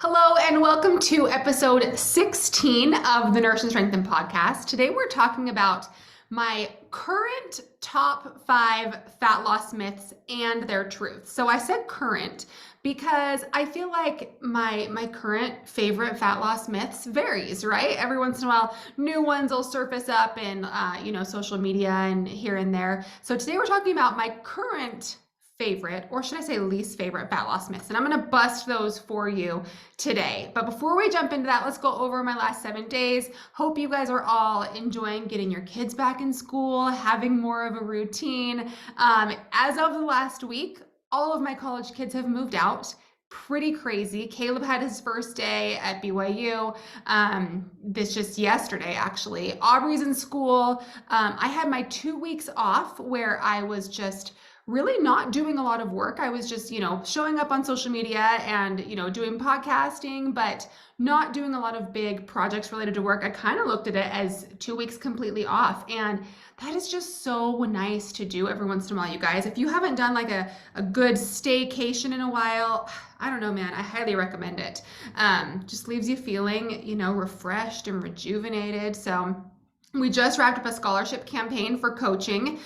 Hello, and welcome to episode 16 of the Nurse and Strengthen podcast. Today, we're talking about my current top 5 fat loss myths and their truths. So, I said current because I feel like my current favorite fat loss myths varies, right? Every once in a while, new ones will surface up in social media and here and there. So, today, we're talking about my current favorite, or should I say least favorite fat loss myths. And I'm going to bust those for you today. But before we jump into that, let's go over my last 7 days. Hope you guys are all enjoying getting your kids back in school, having more of a routine. As of the last week, all of my college kids have moved out. Pretty crazy. Caleb had his first day at BYU. This just yesterday, actually. Aubrey's in school. I had my 2 weeks off where I was just really not doing a lot of work. I was just, showing up on social media and, doing podcasting, but not doing a lot of big projects related to work. I kind of looked at it as 2 weeks completely off. And that is just so nice to do every once in a while, you guys. If you haven't done like a good staycation in a while, I don't know, man, I highly recommend it. Just leaves you feeling, refreshed and rejuvenated. So we just wrapped up a scholarship campaign for coaching,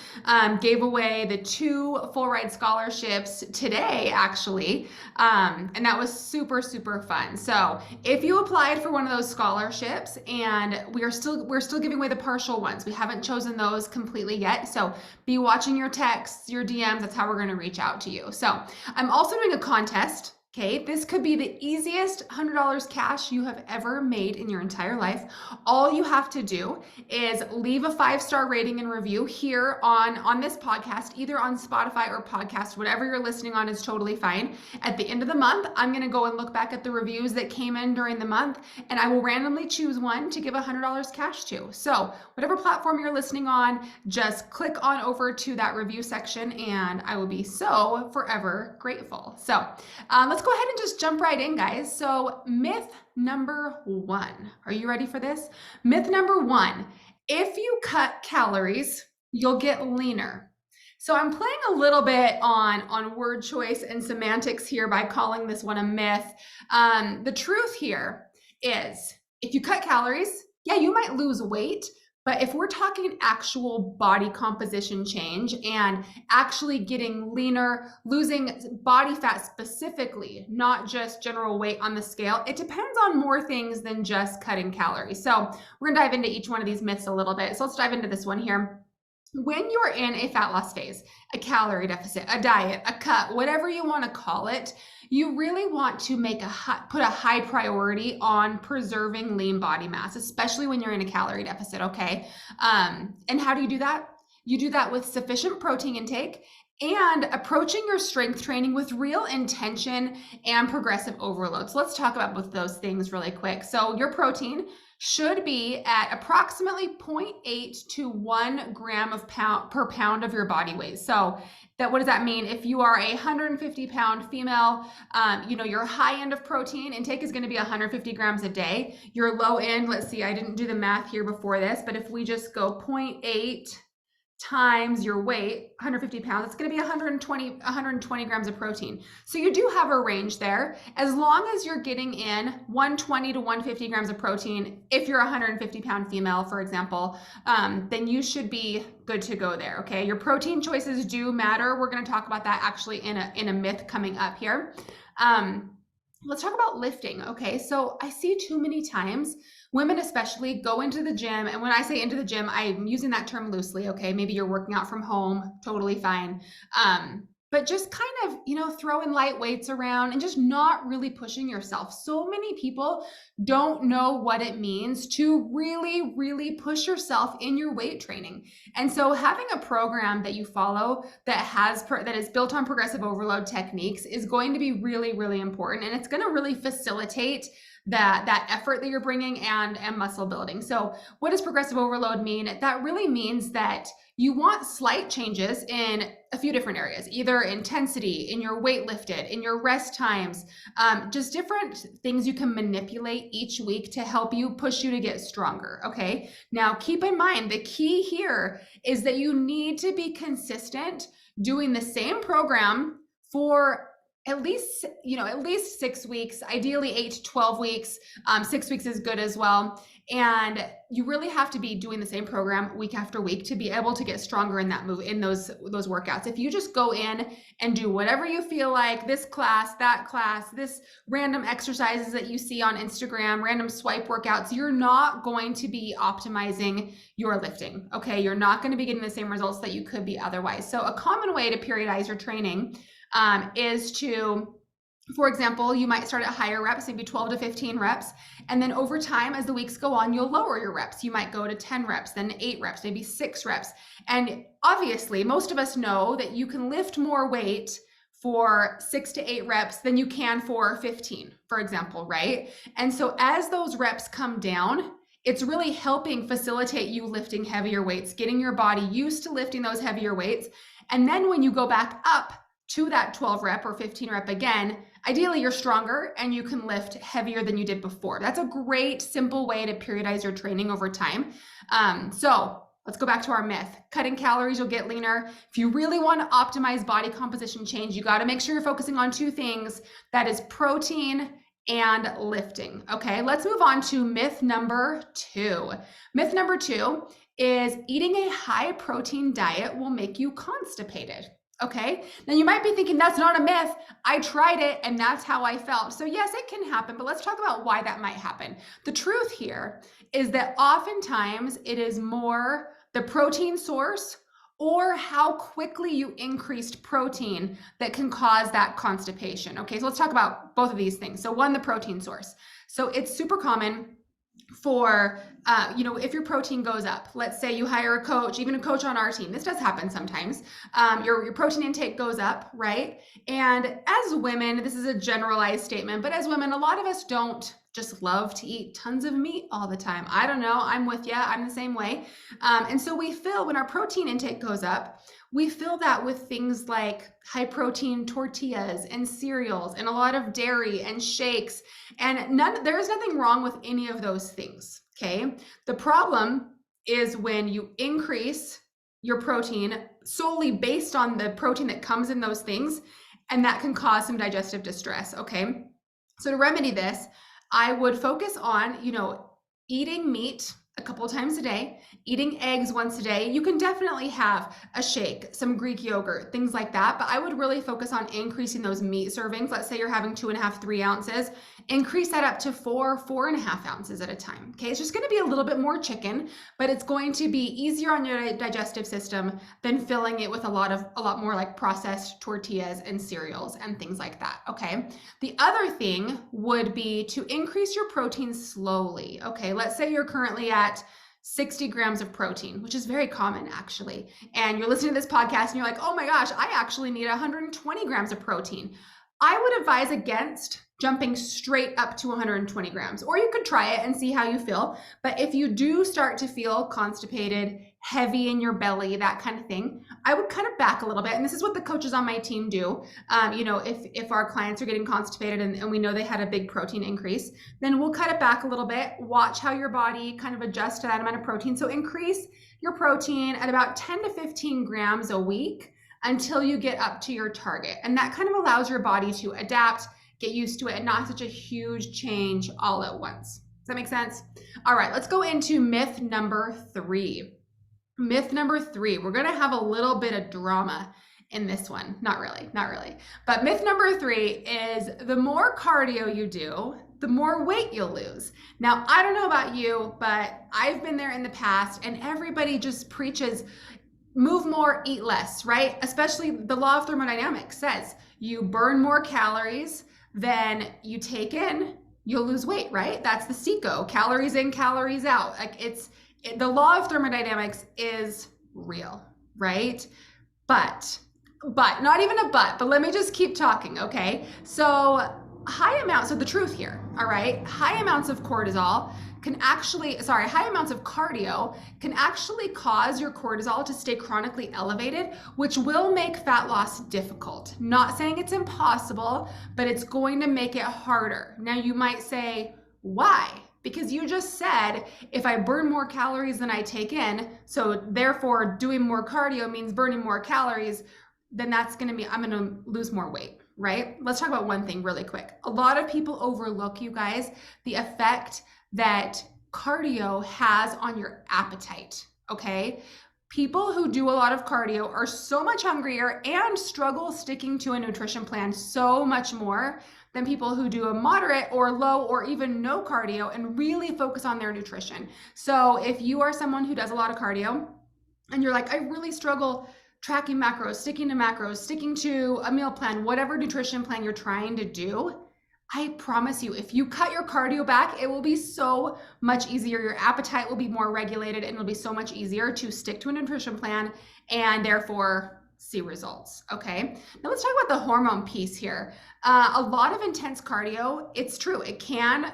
gave away the 2 full ride scholarships today, actually. And that was super, super fun. So if you applied for one of those scholarships, and we're still giving away the partial ones, we haven't chosen those completely yet. So be watching your texts, your DMs. That's how we're going to reach out to you. So I'm also doing a contest. Okay, this could be the easiest $100 cash you have ever made in your entire life. All you have to do is leave a 5-star rating and review here on this podcast, either on Spotify or podcast, whatever you're listening on is totally fine. At the end of the month, I'm gonna go and look back at the reviews that came in during the month, and I will randomly choose one to give $100 cash to. So whatever platform you're listening on, just click on over to that review section, and I will be so forever grateful. So let's go ahead and just jump right in, guys. So myth number 1, are you ready for this? Myth number 1, if you cut calories, you'll get leaner. So I'm playing a little bit on word choice and semantics here by calling this one a myth. The truth here is if you cut calories, yeah, you might lose weight. But if we're talking actual body composition change and actually getting leaner, losing body fat specifically, not just general weight on the scale, it depends on more things than just cutting calories. So we're gonna dive into each one of these myths a little bit. So let's dive into this one here. When you're in a fat loss phase, a calorie deficit, a diet, a cut, whatever you want to call it, you really want to put a high priority on preserving lean body mass, especially when you're in a calorie deficit, okay? And how do you do that? You do that with sufficient protein intake and approaching your strength training with real intention and progressive overload. So let's talk about both those things really quick. So your protein should be at approximately 0.8 to 1 gram per pound of your body weight. So what does that mean? If you are a 150-pound female, your high end of protein intake is going to be 150 grams a day. Your low end, let's see, I didn't do the math here before this, but if we just go 0.8 times your weight, 150 pounds, it's going to be 120 grams of protein. So you do have a range there. As long as you're getting in 120 to 150 grams of protein, if you're a 150-pound female, for example, then you should be good to go there, okay? Your protein choices do matter. We're going to talk about that actually in a myth coming up here. Let's talk about lifting, okay? So I see too many times women especially go into the gym, and when I say into the gym, I'm using that term loosely, okay? Maybe you're working out from home, totally fine. But just kind of, throwing light weights around and just not really pushing yourself. So many people don't know what it means to really, really push yourself in your weight training. And so having a program that you follow that is built on progressive overload techniques is going to be really, really important. And it's going to really facilitate that effort that you're bringing and muscle building. So what does progressive overload mean? That really means that you want slight changes in a few different areas, either intensity, in your weight lifted, in your rest times, just different things you can manipulate each week to help you push you to get stronger, okay? Now, keep in mind, the key here is that you need to be consistent doing the same program for at least, at least 6 weeks, ideally 8 to 12 weeks. 6 weeks is good as well. And you really have to be doing the same program week after week to be able to get stronger in that move, in those workouts. If you just go in and do whatever you feel like, this class, that class, this random exercises that you see on Instagram, random swipe workouts, you're not going to be optimizing your lifting. Okay. You're not going to be getting the same results that you could be otherwise. So a common way to periodize your training is to, for example, you might start at higher reps, maybe 12 to 15 reps. And then over time, as the weeks go on, you'll lower your reps. You might go to 10 reps, then 8 reps, maybe 6 reps. And obviously, most of us know that you can lift more weight for 6 to 8 reps than you can for 15, for example, right? And so as those reps come down, it's really helping facilitate you lifting heavier weights, getting your body used to lifting those heavier weights. And then when you go back up to that 12 rep or 15 rep again, ideally you're stronger and you can lift heavier than you did before. That's a great, simple way to periodize your training over time. So let's go back to our myth. Cutting calories, you'll get leaner. If you really want to optimize body composition change, you got to make sure you're focusing on 2 things. That is protein and lifting. Okay, let's move on to myth number 2. Myth number 2 is eating a high protein diet will make you constipated. Okay, now you might be thinking that's not a myth. I tried it and that's how I felt. So yes, it can happen, but let's talk about why that might happen. The truth here is that oftentimes it is more the protein source or how quickly you increased protein that can cause that constipation. Okay, so let's talk about both of these things. So one, the protein source. So it's super common for, if your protein goes up, let's say you hire a coach, even a coach on our team, this does happen sometimes, your protein intake goes up, right? And as women, this is a generalized statement, but as women, a lot of us don't just love to eat tons of meat all the time. I don't know, I'm with you, I'm the same way. And so we feel when our protein intake goes up, we fill that with things like high protein tortillas and cereals and a lot of dairy and shakes. And there's nothing wrong with any of those things, okay? The problem is when you increase your protein solely based on the protein that comes in those things, and that can cause some digestive distress, okay? So to remedy this, I would focus on, eating meat a couple times a day, eating eggs once a day. You can definitely have a shake, some Greek yogurt, things like that. But I would really focus on increasing those meat servings. Let's say you're having 2.5, 3 ounces, increase that up to 4.5 ounces at a time. Okay, it's just going to be a little bit more chicken, but it's going to be easier on your digestive system than filling it with a lot more like processed tortillas and cereals and things like that. Okay, the other thing would be to increase your protein slowly. Okay, let's say you're currently at 60 grams of protein, which is very common actually. And you're listening to this podcast and you're like, oh my gosh, I actually need 120 grams of protein. I would advise against jumping straight up to 120 grams, or you could try it and see how you feel. But if you do start to feel constipated, heavy in your belly, that kind of thing, I would kind of back a little bit. And this is what the coaches on my team do. If our clients are getting constipated and we know they had a big protein increase, then we'll cut it back a little bit, watch how your body kind of adjusts to that amount of protein. So increase your protein at about 10 to 15 grams a week until you get up to your target. And that kind of allows your body to adapt, get used to it, and not such a huge change all at once. Does that make sense? All right, let's go into myth number 3. Myth number 3, we're going to have a little bit of drama in this one. Not really. But myth number 3 is the more cardio you do, the more weight you'll lose. Now, I don't know about you, but I've been there in the past and everybody just preaches move more, eat less, right? Especially the law of thermodynamics says you burn more calories than you take in, you'll lose weight, right? That's the CECO, calories in, calories out. Like the law of thermodynamics is real, right? But not even a but let me just keep talking, okay? So high amounts of the truth here, all right? High amounts of cardio can actually cause your cortisol to stay chronically elevated, which will make fat loss difficult. Not saying it's impossible, but it's going to make it harder. Now you might say, why? Because you just said, if I burn more calories than I take in, so therefore doing more cardio means burning more calories, then I'm going to lose more weight. right? Let's talk about one thing really quick. A lot of people overlook, you guys, the effect that cardio has on your appetite, okay? People who do a lot of cardio are so much hungrier and struggle sticking to a nutrition plan so much more than people who do a moderate or low or even no cardio and really focus on their nutrition. So if you are someone who does a lot of cardio and you're like, I really struggle tracking macros, sticking to a meal plan, whatever nutrition plan you're trying to do, I promise you, if you cut your cardio back, it will be so much easier. Your appetite will be more regulated and it'll be so much easier to stick to a nutrition plan and therefore see results. Okay. Now let's talk about the hormone piece here. A lot of intense cardio, it's true. It can,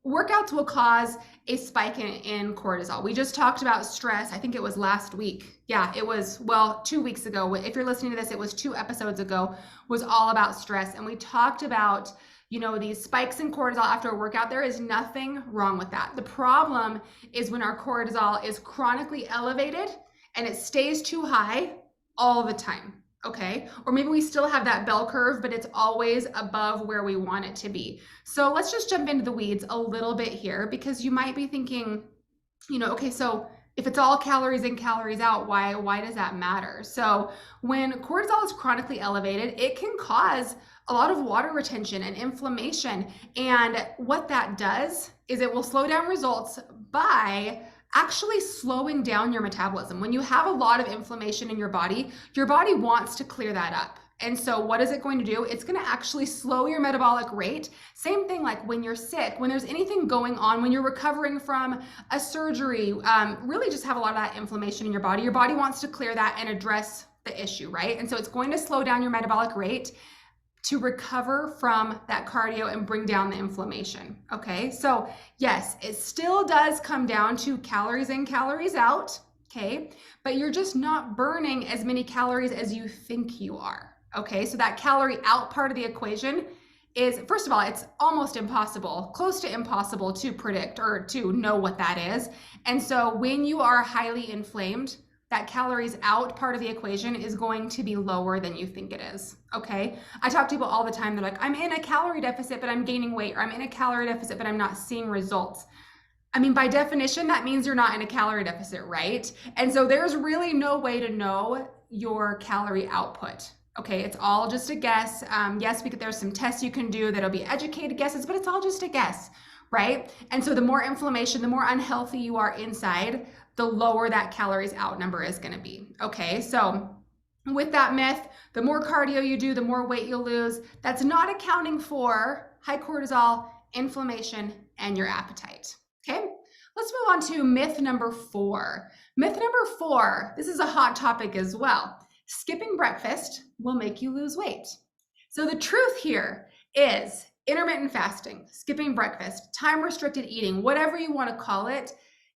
workouts will cause a spike in cortisol. We just talked about stress. I think it was last week. Yeah, it was, 2 weeks ago. If you're listening to this, it was 2 episodes ago, was all about stress. And we talked about, these spikes in cortisol after a workout. There is nothing wrong with that. The problem is when our cortisol is chronically elevated and it stays too high all the time. Okay. Or maybe we still have that bell curve, but it's always above where we want it to be. So let's just jump into the weeds a little bit here, because you might be thinking, okay, so if it's all calories in, calories out, why does that matter? So when cortisol is chronically elevated, it can cause a lot of water retention and inflammation. And what that does is it will slow down results by actually slowing down your metabolism. When you have a lot of inflammation in your body wants to clear that up. And so what is it going to do? It's going to actually slow your metabolic rate. Same thing like when you're sick, when there's anything going on, when you're recovering from a surgery, really just have a lot of that inflammation in your body. Your body wants to clear that and address the issue, right? And so it's going to slow down your metabolic rate to recover from that cardio and bring down the inflammation. Okay, so yes, it still does come down to calories in, calories out. Okay, but you're just not burning as many calories as you think you are. Okay, so that calorie out part of the equation is, first of all, it's almost impossible, close to impossible to predict or to know what that is. And so when you are highly inflamed, that calories out part of the equation is going to be lower than you think it is. Okay. I talk to people all the time. They're like, I'm in a calorie deficit, but I'm gaining weight, or I'm in a calorie deficit, but I'm not seeing results. I mean, by definition, that means you're not in a calorie deficit, right? And so there's really no way to know your calorie output. Okay. It's all just a guess. Yes, there's some tests you can do that'll be educated guesses, but it's all just a guess, right? And so the more inflammation, the more unhealthy you are inside, the lower that calories out number is going to be. Okay, so with that myth, the more cardio you do, the more weight you'll lose. That's not accounting for high cortisol, inflammation, and your appetite. Okay, let's move on to myth number 4. Myth number 4, this is a hot topic as well. Skipping breakfast will make you lose weight. So the truth here is intermittent fasting, skipping breakfast, time-restricted eating, whatever you want to call it,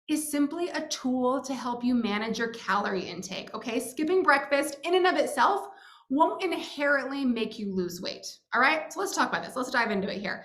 is simply a tool to help you manage your calorie intake. Okay, skipping breakfast in and of itself won't inherently make you lose weight. All right, so let's talk about this. Let's dive into it here.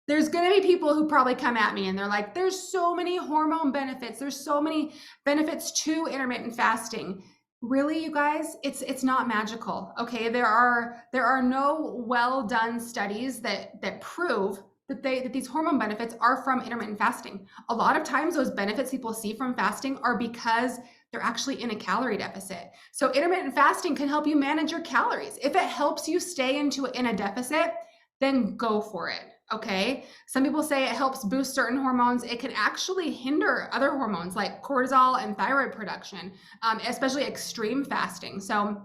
There's going to be people who probably come at me and they're like, there's so many hormone benefits. There's so many benefits to intermittent fasting. Really, you guys, it's not magical. Okay, there are no well done studies that prove that these hormone benefits are from intermittent fasting. A lot of times those benefits people see from fasting are because they're actually in a calorie deficit. So intermittent fasting can help you manage your calories. If it helps you stay in a deficit, then go for it. Okay. Some people say it helps boost certain hormones. It can actually hinder other hormones like cortisol and thyroid production, especially extreme fasting. So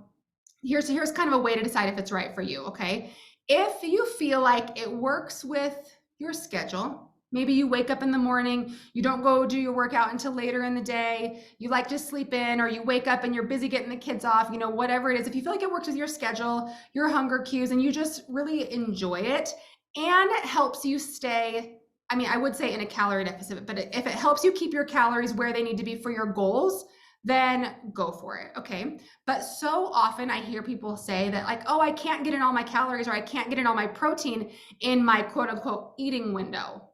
here's kind of a way to decide if it's right for you. Okay. If you feel like it works with your schedule, maybe you wake up in the morning, you don't go do your workout until later in the day, you like to sleep in, or you wake up and you're busy getting the kids off, whatever it is. If you feel like it works with your schedule, your hunger cues, and you just really enjoy it, and it helps you stay, I would say in a calorie deficit, but if it helps you keep your calories where they need to be for your goals, then go for it. Okay. But so often I hear people say that like, oh, I can't get in all my calories, or I can't get in all my protein in my quote unquote eating window,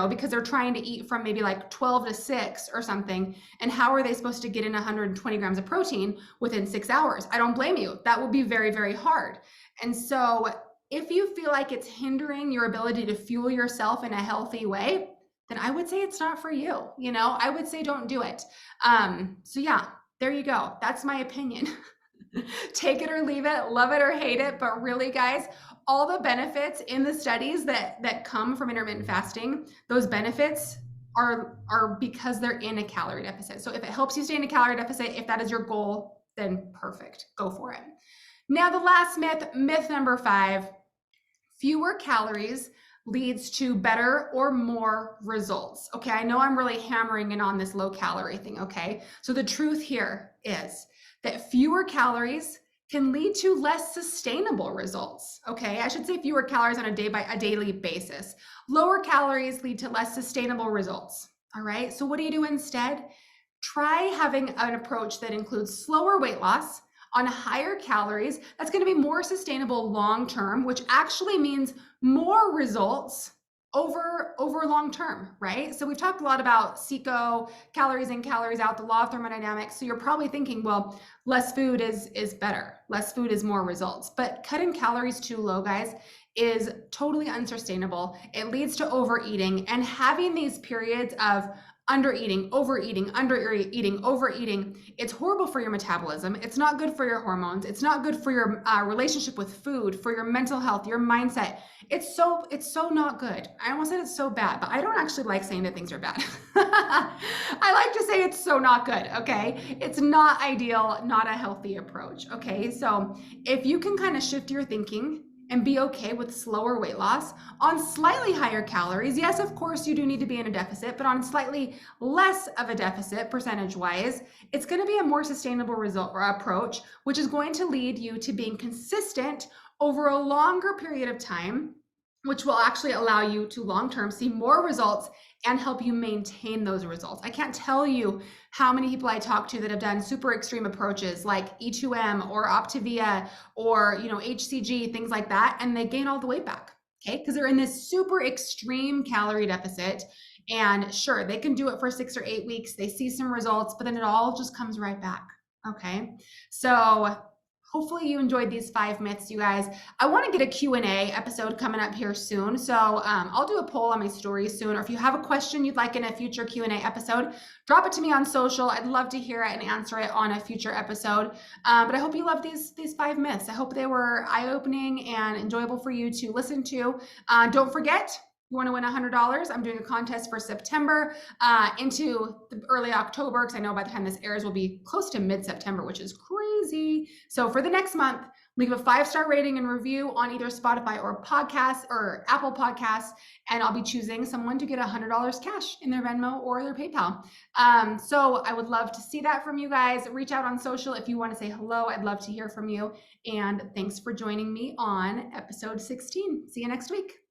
because they're trying to eat from maybe like 12 to 6 or something. And how are they supposed to get in 120 grams of protein within 6 hours? I don't blame you. That would be very, very hard. And so if you feel like it's hindering your ability to fuel yourself in a healthy way, then I would say it's not for you. I would say don't do it. So yeah, there you go. That's my opinion. Take it or leave it, love it or hate it. But really, guys, all the benefits in the studies that come from intermittent fasting, those benefits are because they're in a calorie deficit. So if it helps you stay in a calorie deficit, if that is your goal, then perfect, go for it. Now, the last myth number 5, fewer calories leads to better or more results. Okay, I know I'm really hammering in on this low calorie thing, okay? So the truth here is that fewer calories can lead to less sustainable results, okay? I should say fewer calories on a daily basis. Lower calories lead to less sustainable results, all right? So what do you do instead? Try having an approach that includes slower weight loss on higher calories. That's going to be more sustainable long term, which actually means more results over long term, right? So we've talked a lot about CICO, calories in, calories out, the law of thermodynamics. So you're probably thinking, well, less food is better. Less food is more results. But cutting calories too low, guys, is totally unsustainable. It leads to overeating, and having these periods of undereating, overeating, overeating. It's horrible for your metabolism. It's not good for your hormones. It's not good for your relationship with food, for your mental health, your mindset. It's so not good. I almost said it's so bad, but I don't actually like saying that things are bad. I like to say it's so not good, okay? It's not ideal, not a healthy approach, okay? So if you can kind of shift your thinking and be okay with slower weight loss on slightly higher calories. Yes, of course, you do need to be in a deficit, but on slightly less of a deficit percentage-wise, it's going to be a more sustainable result or approach, which is going to lead you to being consistent over a longer period of time, which will actually allow you to long-term see more results and help you maintain those results. I can't tell you how many people I talk to that have done super extreme approaches like E2M or Optavia or HCG, things like that, and they gain all the weight back, okay? Because they're in this super extreme calorie deficit. And sure, they can do it for 6 or 8 weeks. They see some results, but then it all just comes right back, okay? So hopefully you enjoyed these 5 myths, you guys. I want to get a Q&A episode coming up here soon. So I'll do a poll on my story soon. Or if you have a question you'd like in a future Q&A episode, drop it to me on social. I'd love to hear it and answer it on a future episode. But I hope you love these 5 myths. I hope they were eye-opening and enjoyable for you to listen to. Don't forget, you want to win $100, I'm doing a contest for September into the early October, because I know by the time this airs, we'll be close to mid-September, which is crazy. So for the next month, leave a 5-star rating and review on either Spotify or podcasts or Apple Podcasts, and I'll be choosing someone to get $100 cash in their Venmo or their PayPal. So I would love to see that from you guys. Reach out on social if you want to say hello. I'd love to hear from you. And thanks for joining me on episode 16. See you next week.